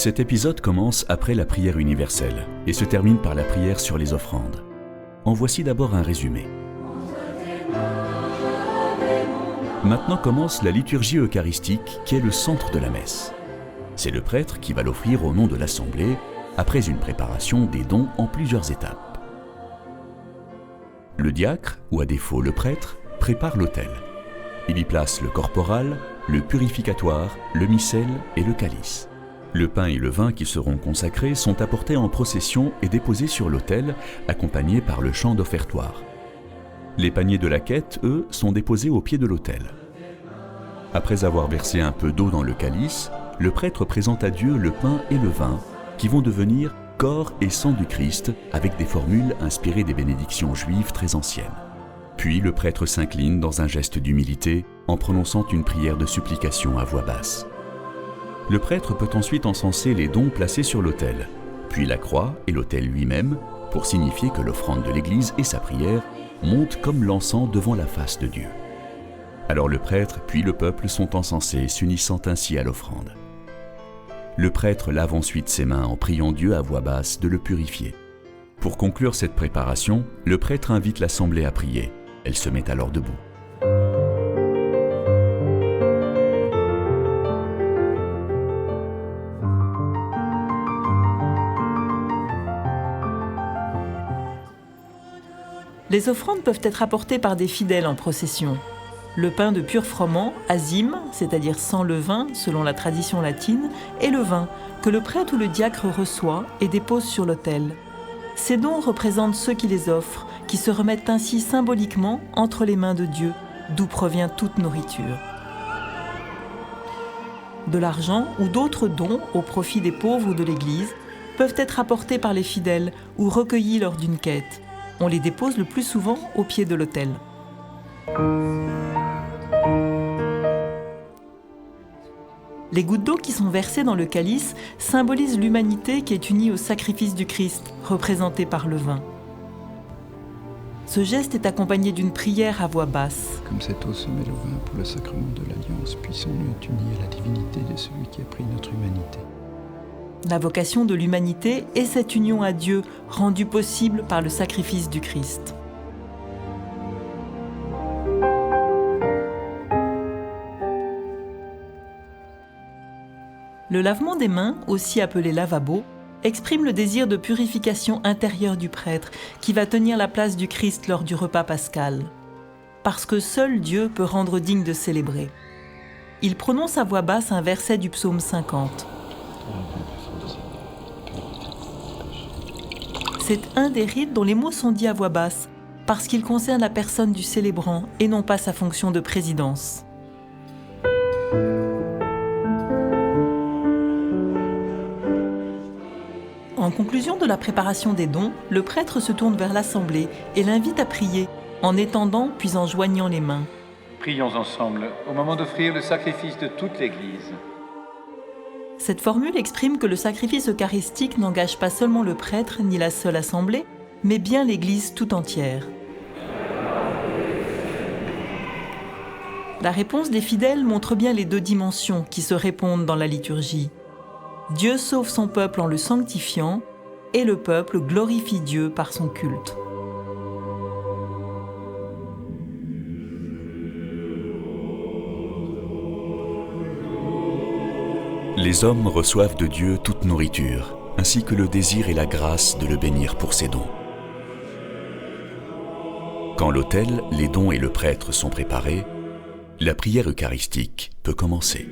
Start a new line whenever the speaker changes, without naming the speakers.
Cet épisode commence après la prière universelle et se termine par la prière sur les offrandes. En voici d'abord un résumé. Maintenant commence la liturgie eucharistique qui est le centre de la messe. C'est le prêtre qui va l'offrir au nom de l'Assemblée après une préparation des dons en plusieurs étapes. Le diacre, ou à défaut le prêtre, prépare l'autel. Il y place le corporal, le purificatoire, le missel et le calice. Le pain et le vin qui seront consacrés sont apportés en procession et déposés sur l'autel, accompagnés par le chant d'offertoire. Les paniers de la quête, eux, sont déposés au pied de l'autel. Après avoir versé un peu d'eau dans le calice, le prêtre présente à Dieu le pain et le vin, qui vont devenir corps et sang du Christ, avec des formules inspirées des bénédictions juives très anciennes. Puis le prêtre s'incline dans un geste d'humilité, en prononçant une prière de supplication à voix basse. Le prêtre peut ensuite encenser les dons placés sur l'autel, puis la croix et l'autel lui-même, pour signifier que l'offrande de l'Église et sa prière montent comme l'encens devant la face de Dieu. Alors le prêtre puis le peuple sont encensés, s'unissant ainsi à l'offrande. Le prêtre lave ensuite ses mains en priant Dieu à voix basse de le purifier. Pour conclure cette préparation, le prêtre invite l'assemblée à prier. Elle se met alors debout.
Les offrandes peuvent être apportées par des fidèles en procession. Le pain de pur froment, azime, c'est-à-dire sans levain selon la tradition latine, et le vin, que le prêtre ou le diacre reçoit et dépose sur l'autel. Ces dons représentent ceux qui les offrent, qui se remettent ainsi symboliquement entre les mains de Dieu, d'où provient toute nourriture. De l'argent ou d'autres dons au profit des pauvres ou de l'Église peuvent être apportés par les fidèles ou recueillis lors d'une quête. On les dépose le plus souvent au pied de l'autel. Les gouttes d'eau qui sont versées dans le calice symbolisent l'humanité qui est unie au sacrifice du Christ, représenté par le vin. Ce geste est accompagné d'une prière à voix basse.
Comme cette eau se mêle au vin pour le sacrement de l'Alliance, puissions-nous être unis à la divinité de celui qui a pris notre humanité.
La vocation de l'humanité est cette union à Dieu, rendue possible par le sacrifice du Christ. Le lavement des mains, aussi appelé lavabo, exprime le désir de purification intérieure du prêtre qui va tenir la place du Christ lors du repas pascal. Parce que seul Dieu peut rendre digne de célébrer. Il prononce à voix basse un verset du psaume 50. C'est un des rites dont les mots sont dits à voix basse, parce qu'il concerne la personne du célébrant et non pas sa fonction de présidence. En conclusion de la préparation des dons, le prêtre se tourne vers l'assemblée et l'invite à prier, en étendant puis en joignant les mains.
Prions ensemble au moment d'offrir le sacrifice de toute l'Église.
Cette formule exprime que le sacrifice eucharistique n'engage pas seulement le prêtre ni la seule assemblée, mais bien l'Église tout entière. La réponse des fidèles montre bien les deux dimensions qui se répondent dans la liturgie. Dieu sauve son peuple en le sanctifiant, et le peuple glorifie Dieu par son culte.
Les hommes reçoivent de Dieu toute nourriture, ainsi que le désir et la grâce de le bénir pour ses dons. Quand l'autel, les dons et le prêtre sont préparés, la prière eucharistique peut commencer.